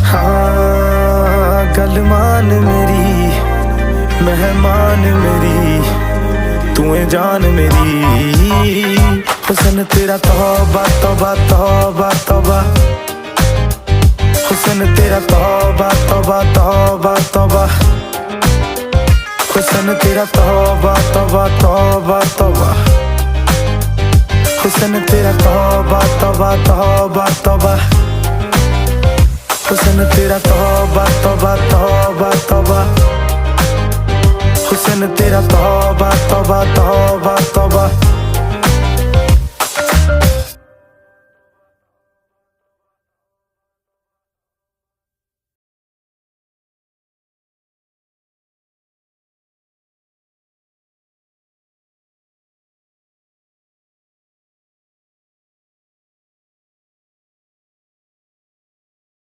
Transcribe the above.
हाँ गल मान मेरी मेहमान मेरी तू है जान मेरी। हुस्न तेरा तौबा तौबा तौबा तौबा, हुस्न तेरा तौबा तौबा तौबा तौबा, हुस्न तेरा तौबा तौबा तौबा तौबा, हुस्न तेरा तौबा तौबा तौबा तौबा, हुस्न तेरा तौबा तौबा तौबा तौबा, हुस्न तेरा तौबा तौबा तौबा तौबा।